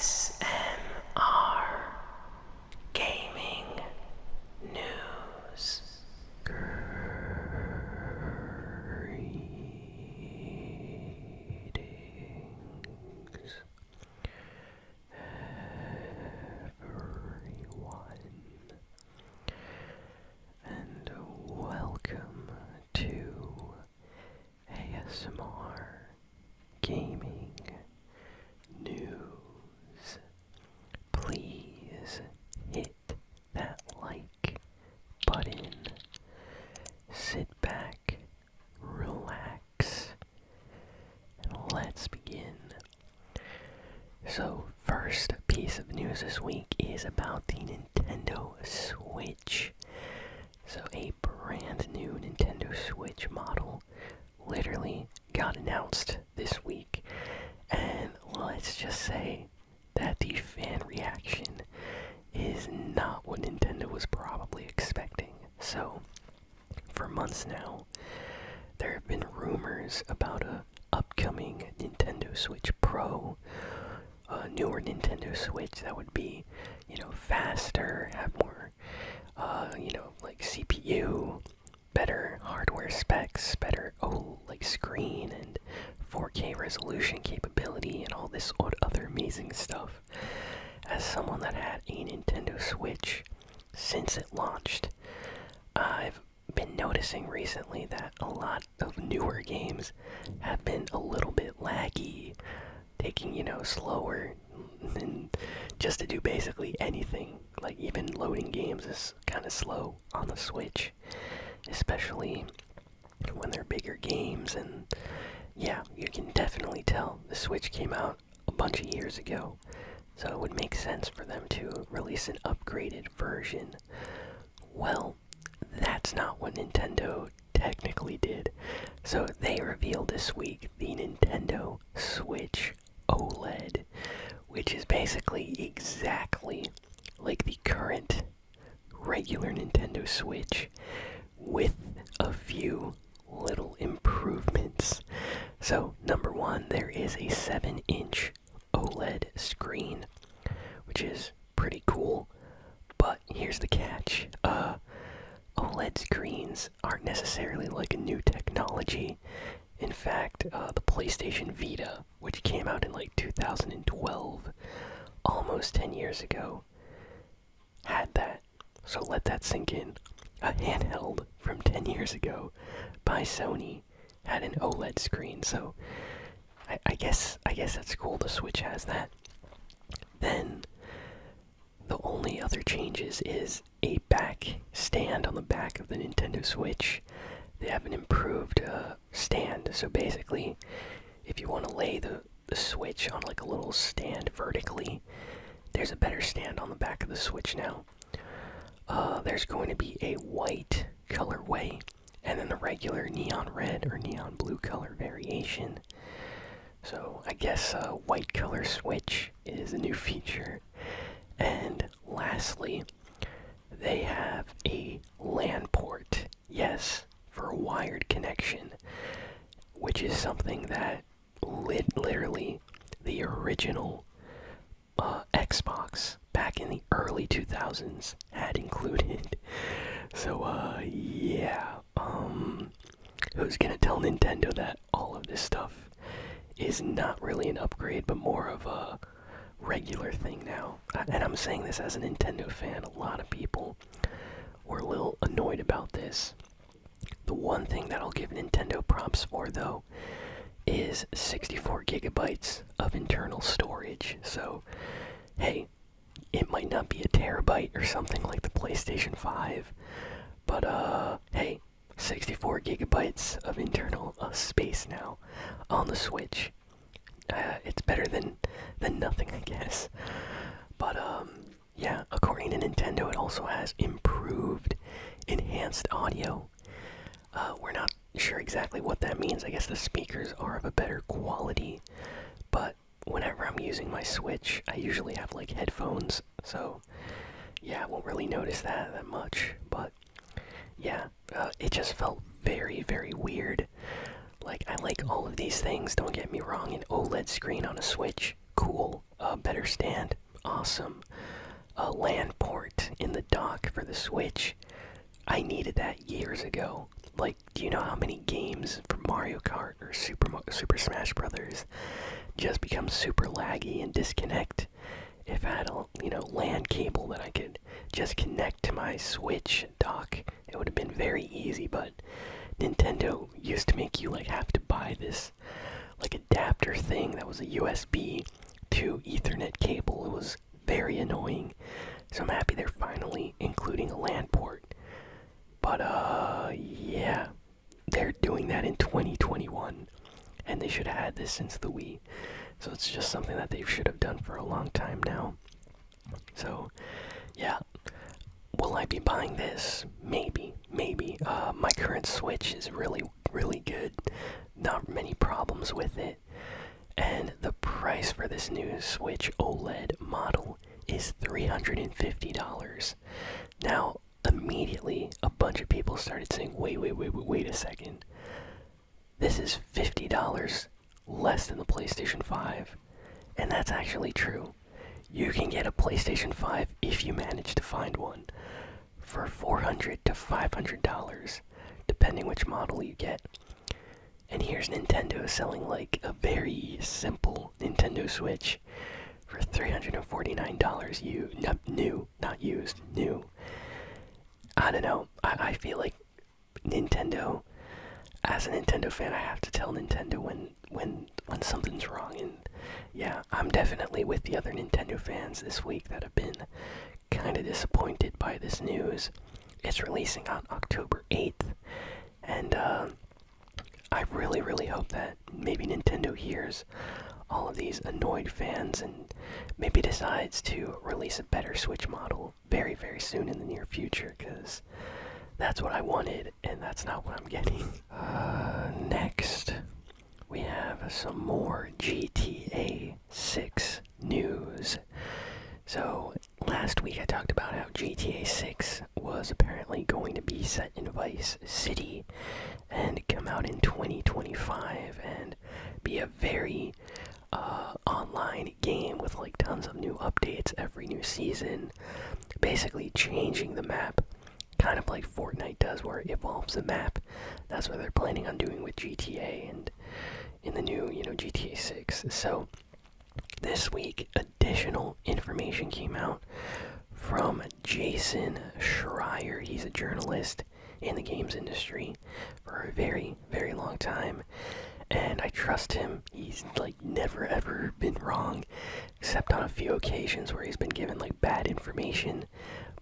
ASMR Gaming News. Greetings, everyone, and welcome to ASMR Gaming News. Please hit that like button. Sit back, relax, and let's begin. So, first piece of news this week is about the Nintendo Switch. So, a brand new Nintendo Switch model literally got announced this week, and let's just say that the fan reaction is not what Nintendo was probably expecting. So, for months now, there have been rumors about a upcoming Nintendo Switch Pro, a newer Nintendo Switch that would be, faster, have more, like CPU, better hardware specs, better screen and 4K resolution capability and all this other amazing stuff. As someone that had a Nintendo Switch since it launched, I've been noticing recently that a lot of newer games have been a little bit laggy, taking, slower than just to do basically anything. Like even loading games is kind of slow on the Switch, especially when they're bigger games. And yeah, you can definitely tell the Switch came out a bunch of years ago, so it would make sense for them to release an upgraded version. Well, that's not what Nintendo technically did. So they revealed this week the Nintendo Switch OLED, which is basically exactly like the current regular Nintendo Switch with a few little improvements. So, number one, there is a 7-inch OLED screen, which is pretty cool, but here's the catch. OLED screens aren't necessarily like a new technology. In fact, the PlayStation Vita, which came out in like 2012, almost 10 years ago, had that. So let that sink in. A handheld from 10 years ago by Sony had an OLED screen, so I guess that's cool the Switch has that. Then the only other changes is a back stand on the back of the Nintendo Switch. They have an improved stand, so basically if you want to lay the Switch on like a little stand vertically, there's a better stand on the back of the Switch now. There's going to be a white colorway, and then the regular neon red or neon blue color variation. So I guess white color Switch is a new feature. And lastly, they have a LAN port. Yes, for a wired connection, which is something that literally the original Xbox back in the early 2000s had included. So, yeah. Who's gonna tell Nintendo that all of this stuff is not really an upgrade, but more of a regular thing now? And I'm saying this as a Nintendo fan. A lot of people were a little annoyed about this. The one thing that I'll give Nintendo props for, though, is 64 gigabytes of internal storage. So, hey, it might not be a terabyte or something like the PlayStation 5, but hey, 64 gigabytes of internal space now on the Switch. It's better than nothing, I guess. But yeah, according to Nintendo, it also has improved enhanced audio. We're not sure exactly what that means. I guess the speakers are of a better quality, but whenever I'm using my Switch, I usually have like headphones, so yeah, I won't really notice that much. But yeah, it just felt very, very weird. Like, I like all of these things, don't get me wrong. An OLED screen on a Switch, cool. better stand, awesome. A LAN port in the dock for the Switch. I needed that years ago. Like, do you know how many games from Mario Kart or Super Smash Brothers just become super laggy and disconnect? If I had a, LAN cable that I could just connect to my Switch dock, it would have been very easy, but Nintendo used to make you, like, have to buy this, like, adapter thing that was a USB to Ethernet cable. It was very annoying. So I'm happy they're finally including a LAN port. But, yeah, they're doing that in 2021, and they should have had this since the Wii. So it's just something that they should have done for a long time now. So, yeah, will I be buying this? Maybe. My current Switch is really, really good. Not many problems with it. And the price for this new Switch OLED model is $350. Now, immediately, a bunch of people started saying, wait a second. This is $50 less than the PlayStation 5. And that's actually true. You can get a PlayStation 5 if you manage to find one for $400 to $500, depending which model you get. And here's Nintendo selling like a very simple Nintendo Switch for $349 new, not used, new. I don't know. I feel like Nintendo, as a Nintendo fan, I have to tell Nintendo when something's wrong. And yeah, I'm definitely with the other Nintendo fans this week that have been kind of disappointed by this news. It's releasing on October 8th, and I really, really hope that maybe Nintendo hears all of these annoyed fans and maybe decides to release a better Switch model very, very soon in the near future, because that's what I wanted, and that's not what I'm getting. Next, we have some more GTA 6 news. So, last week I talked about how GTA 6 was apparently going to be set in Vice City and come out in 2025 and be a very online game with like tons of new updates every new season, basically changing the map, kind of like Fortnite does where it evolves the map. That's what they're planning on doing with GTA and in the new, GTA 6. So this week, additional information came out from Jason Schreier. He's a journalist in the games industry for a very, very long time, and I trust him. He's like never ever been wrong, except on a few occasions where he's been given like bad information,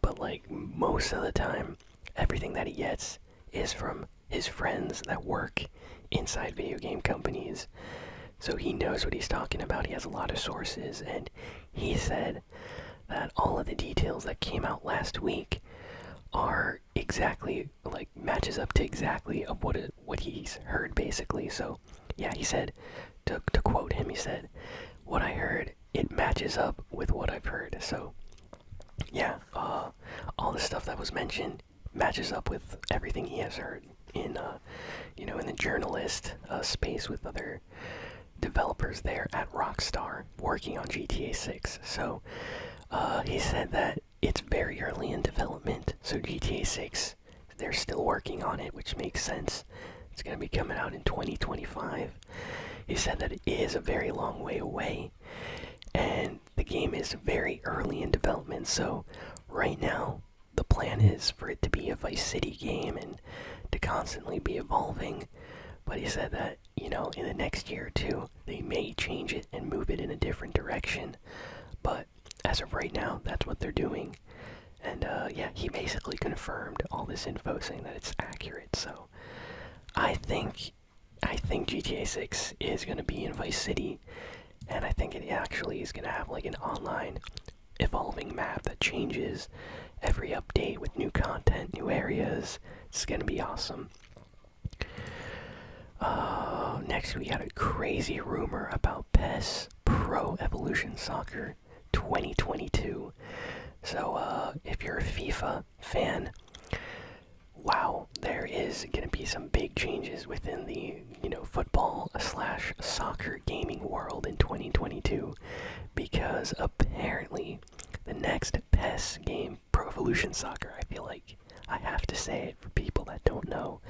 but like most of the time, everything that he gets is from his friends that work inside video game companies. So he knows what he's talking about. He has a lot of sources, and he said that all of the details that came out last week are exactly, like, matches up to exactly of what he's heard, basically. So, yeah, he said, to quote him, he said, "What I heard, it matches up with what I've heard." So, yeah, all the stuff that was mentioned matches up with everything he has heard in, in the journalist space with other developers there at Rockstar working on GTA 6. So he said that it's very early in development, so GTA 6, they're still working on it, which makes sense. It's going to be coming out in 2025. He said that it is a very long way away, and the game is very early in development, so right now the plan is for it to be a Vice City game and to constantly be evolving. But he said that, in the next year or two, they may change it and move it in a different direction. But as of right now, that's what they're doing. And yeah, he basically confirmed all this info, saying that it's accurate. So I think GTA 6 is going to be in Vice City, and I think it actually is going to have like an online evolving map that changes every update with new content, new areas. It's going to be awesome. Next we got a crazy rumor about PES Pro Evolution Soccer 2022. So, if you're a FIFA fan, wow, there is going to be some big changes within the, football/soccer gaming world in 2022. because apparently the next PES game, Pro Evolution Soccer, I feel like I have to say it for people that don't know.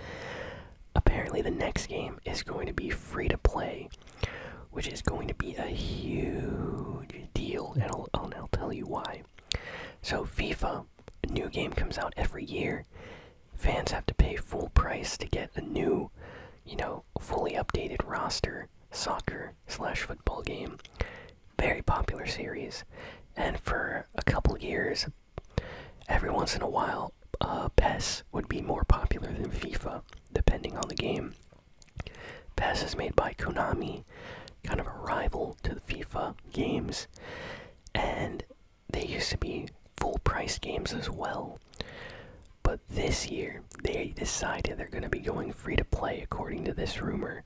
Apparently the next game is going to be free to play, which is going to be a huge deal, and I'll tell you why. So FIFA, a new game comes out every year. Fans have to pay full price to get a new, fully updated roster, soccer/football game. Very popular series. And for a couple years, every once in a while, PES would be more popular than FIFA, depending on the game. PES is made by Konami, kind of a rival to the FIFA games, and they used to be full price games as well. But this year, they decided they're going to be going free to play, according to this rumor.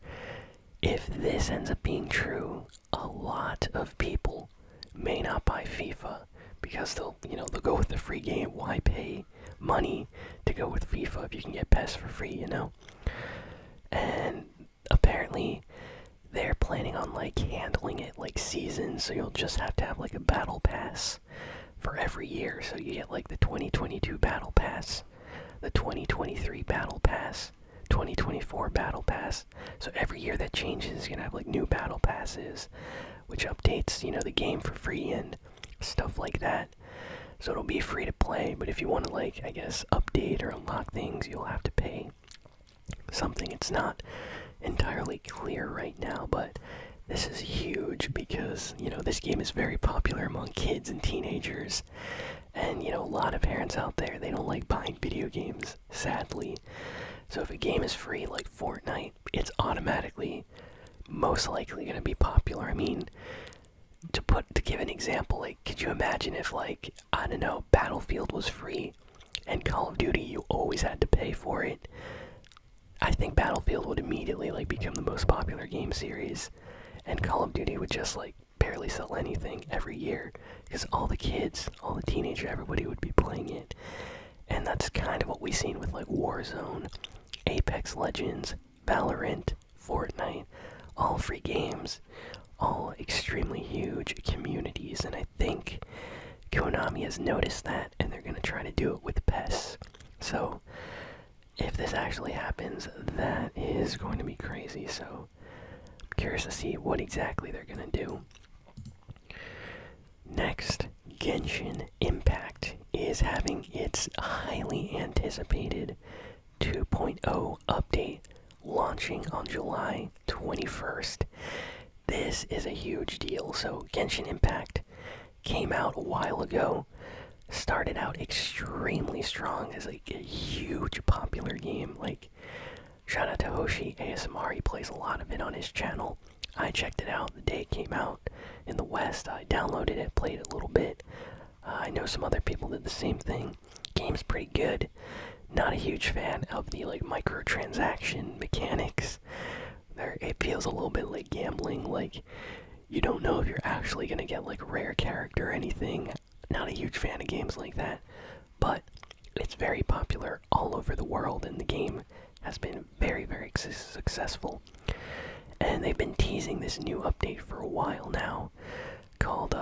If this ends up being true, a lot of people may not buy FIFA because they'll go with the free game. Why pay money to go with FIFA if you can get PES for free, And apparently they're planning on handling it like seasons, so you'll just have to have a battle pass for every year. So you get the 2022 battle pass, the 2023 battle pass, 2024 battle pass. So every year that changes, you're gonna have new battle passes, which updates the game for free and stuff like that. So it'll be free to play, but if you want to I guess update or unlock things, you'll have to pay something. It's not entirely clear right now, but this is huge because this game is very popular among kids and teenagers, and a lot of parents out there, they don't like buying video games, sadly. So if a game is free like Fortnite, it's automatically most likely going to be popular. I mean, to give an example, could you imagine if I don't know, Battlefield was free and Call of Duty you always had to pay for it? I think Battlefield would immediately become the most popular game series, and Call of Duty would just barely sell anything every year because all the kids, all the teenagers, everybody would be playing it. And that's kind of what we've seen with Warzone, Apex Legends, Valorant, Fortnite, all free games, all extremely huge communities, and I think Konami has noticed that, and they're going to try to do it with PES. So if this actually happens, that is going to be crazy. So I'm curious to see what exactly they're going to do. Next, Genshin Impact is having its highly anticipated 2.0 update launching on July 21st. This is a huge deal. So Genshin Impact came out a while ago, started out extremely strong as a huge popular game. Shout out to Hoshi ASMR, he plays a lot of it on his channel. I checked it out the day it came out in the West. I downloaded it, played it a little bit. I know some other people did the same thing. Game's pretty good. Not a huge fan of the microtransaction mechanics. It feels a little bit like gambling. You don't know if you're actually gonna get a rare character or anything. Not a huge fan of games like that, but it's very popular all over the world, and the game has been very, very successful. And they've been teasing this new update for a while now, called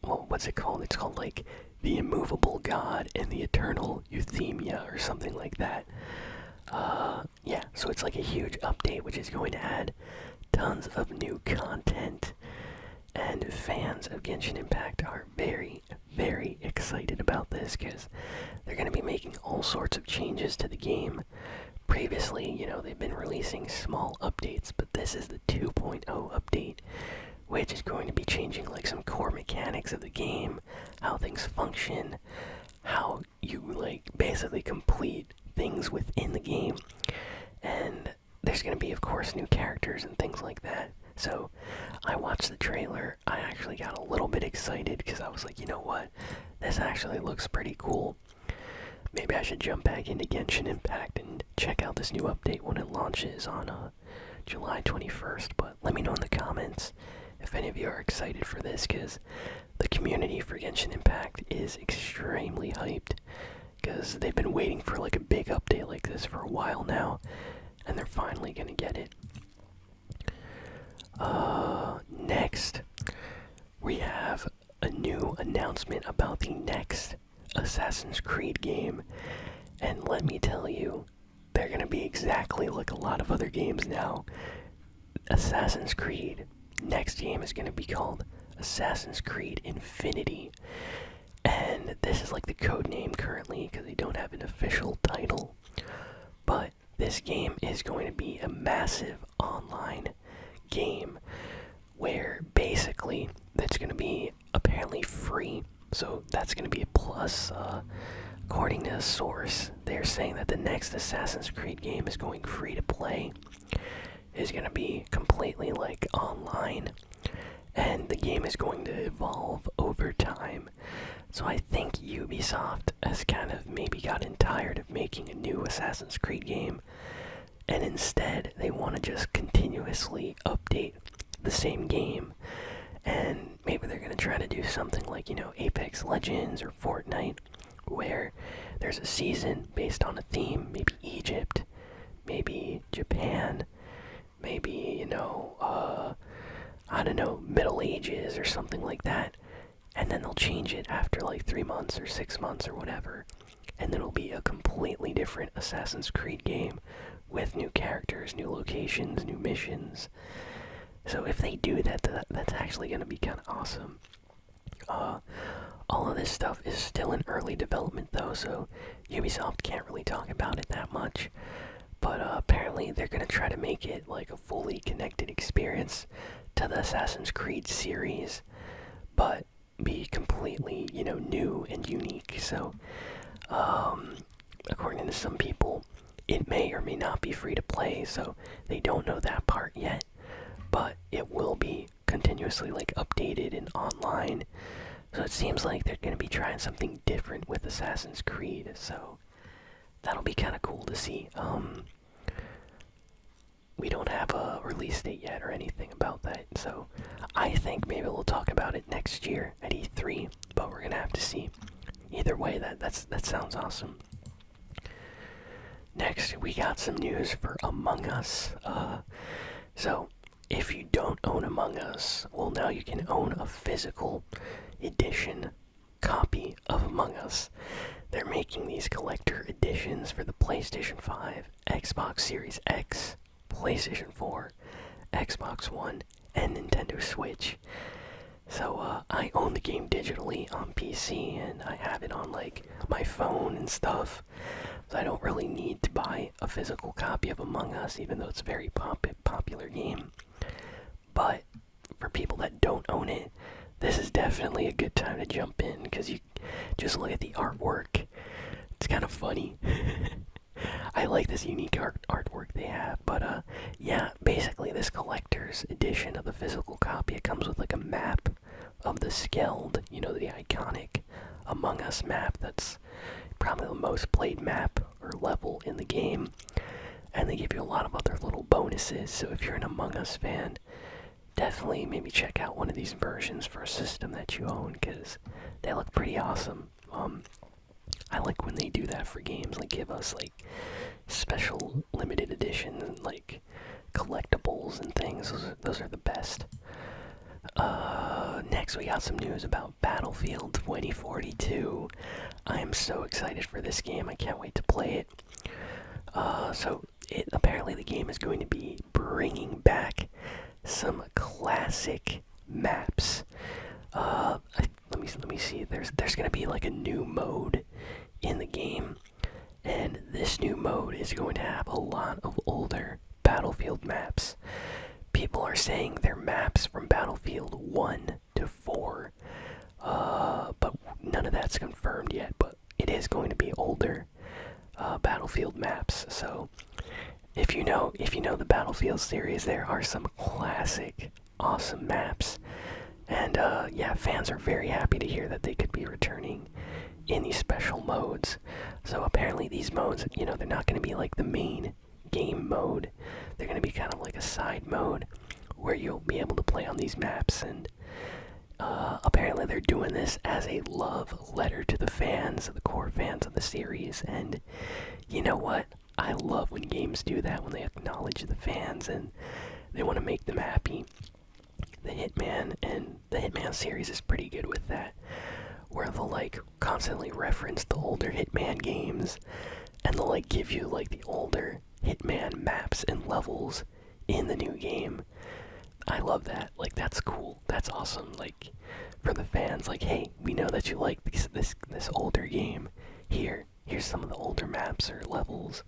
what's it called? It's called the Immovable God and the Eternal Euthymia or something like that. Yeah, so it's a huge update which is going to add tons of new content, and fans of Genshin Impact are very, very excited about this because they're going to be making all sorts of changes to the game. Previously, they've been releasing small updates, but this is the 2.0 update, which is going to be changing some core mechanics of the game, how things function, how you basically complete things within the game. And there's going to be, of course, new characters and things like that. So I watched the trailer. I actually got a little bit excited because I was like, you know what? This actually looks pretty cool. Maybe I should jump back into Genshin Impact and check out this new update when it launches on July 21st. But let me know in the comments if any of you are excited for this, because the community for Genshin Impact is extremely hyped, because they've been waiting for a big update like this for a while now, and they're finally gonna get it. Next, we have a new announcement about the next Assassin's Creed game. And let me tell you, they're gonna be exactly like a lot of other games now. Assassin's Creed next game is gonna be called Assassin's Creed Infinity. And this is like the code name currently because they don't have an official title. But this game is going to be a massive online game where basically it's going to be apparently free. So that's going to be a plus. According to a source, they're saying that the next Assassin's Creed game is going free to play. Is going to be completely like online. And the game is going to evolve over time. So I think Ubisoft has kind of maybe gotten tired of making a new Assassin's Creed game. And instead, they want to just continuously update the same game. And maybe they're going to try to do something like, Apex Legends or Fortnite, where there's a season based on a theme, maybe Egypt, maybe Japan, maybe, I don't know, Middle Ages or something like that. And then they'll change it after like 3 months or 6 months or whatever. And then it'll be a completely different Assassin's Creed game with new characters, new locations, new missions. So if they do that, that's actually going to be kind of awesome. All of this stuff is still in early development though, so Ubisoft can't really talk about it that much. But apparently they're going to try to make it like a fully connected experience to the Assassin's Creed series, but be completely, new and unique. So, according to some people, it may or may not be free to play, so they don't know that part yet, but it will be continuously like updated and online. So it seems like they're going to be trying something different with Assassin's Creed, so that'll be kind of cool to see. We don't have a release date yet or anything about that, so I think maybe we'll talk about it next year at E3, but we're gonna have to see. Either way, that sounds awesome. Next, we got some news for Among Us. So if you don't own Among Us, well, now you can own a physical edition copy of Among Us. They're making these collector editions for the PlayStation 5, Xbox Series X, PlayStation 4, Xbox One, and Nintendo Switch. So I own the game digitally on PC, and I have it on like my phone and stuff. So I don't really need to buy a physical copy of Among Us, even though it's a very popular game. But for people that don't own it, this is definitely a good time to jump in, because you just look at the artwork. It's kind of funny. I like this unique artwork they have, but yeah, basically this collector's edition of the physical copy, it comes with like a map of the Skeld, the iconic Among Us map. That's probably the most played map or level in the game, and they give you a lot of other little bonuses. So if you're an Among Us fan, definitely maybe check out one of these versions for a system that you own, because they look pretty awesome. I like when they do that for games, like give us like special limited edition, like collectibles and things. Those are the best. Next we got some news about Battlefield 2042. I am so excited for this game. I can't wait to play it. Apparently the game is going to be bringing back some classic maps. Let me see. There's going to be like a new mode in the game, and this new mode is going to have a lot of older Battlefield maps. People are saying they're maps from Battlefield 1 to 4, but none of that's confirmed yet, but it is going to be older Battlefield maps. So if you know the Battlefield series, there are some classic awesome maps. And yeah, fans are very happy to hear that they could be returning in these special modes. So apparently these modes, they're not going to be like the main game mode. They're going to be kind of like a side mode where you'll be able to play on these maps. And apparently they're doing this as a love letter to the fans, the core fans of the series. And you know what? I love when games do that, when they acknowledge the fans and they want to make them happy. The Hitman Hitman series is pretty good with that, where they'll like constantly reference the older Hitman games, and they'll like give you like the older Hitman maps and levels in the new game. I love that. Like, that's cool. That's awesome. Like, for the fans, like, hey, we know that you like this older game. Here's some of the older maps or levels.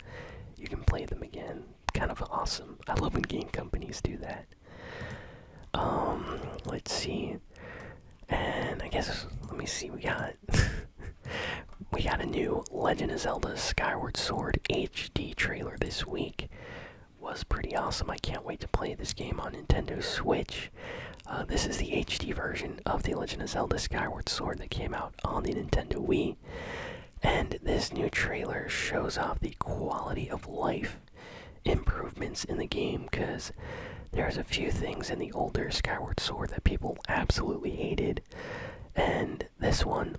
You can play them again. Kind of awesome. I love when game companies do that. Let's see. And I guess, let me see, we got a new Legend of Zelda Skyward Sword HD trailer this week. Was pretty awesome. I can't wait to play this game on Nintendo Switch. This is the HD version of The Legend of Zelda Skyward Sword that came out on the Nintendo Wii. And this new trailer shows off the quality of life improvements in the game, because there's a few things in the older Skyward Sword that people absolutely hated, and this one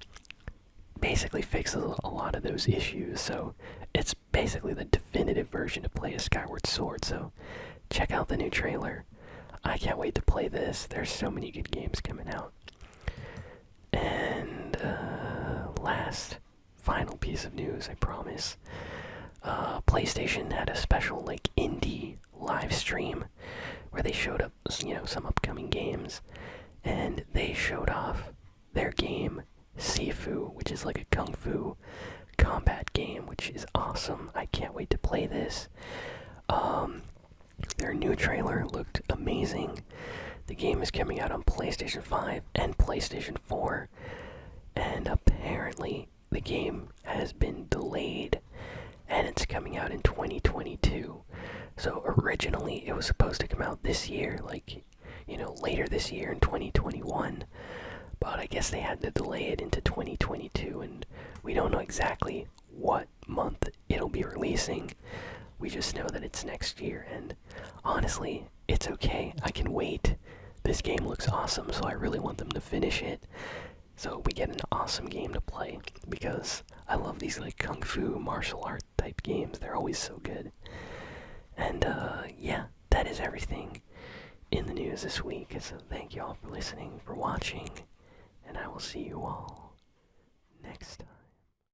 basically fixes a lot of those issues. So it's basically the definitive version to play a Skyward Sword. So check out the new trailer. I can't wait to play this. There's so many good games coming out. And last, final piece of news, I promise. PlayStation had a special like indie live stream where they showed up, some upcoming games, and they showed off their game Sifu, which is like a kung fu combat game, which is awesome. I can't wait to play this. Their new trailer looked amazing. The game is coming out on PlayStation 5 and PlayStation 4, and apparently the game has been delayed, and it's coming out in 2022. So originally it was supposed to come out this year, like, later this year in 2021. But I guess they had to delay it into 2022, and we don't know exactly what month it'll be releasing. We just know that it's next year, and honestly, it's okay. I can wait. This game looks awesome, so I really want them to finish it, so we get an awesome game to play, because I love these like kung fu martial art type games. They're always so good. And yeah, that is everything in the news this week. So thank you all for listening, for watching, and I will see you all next time.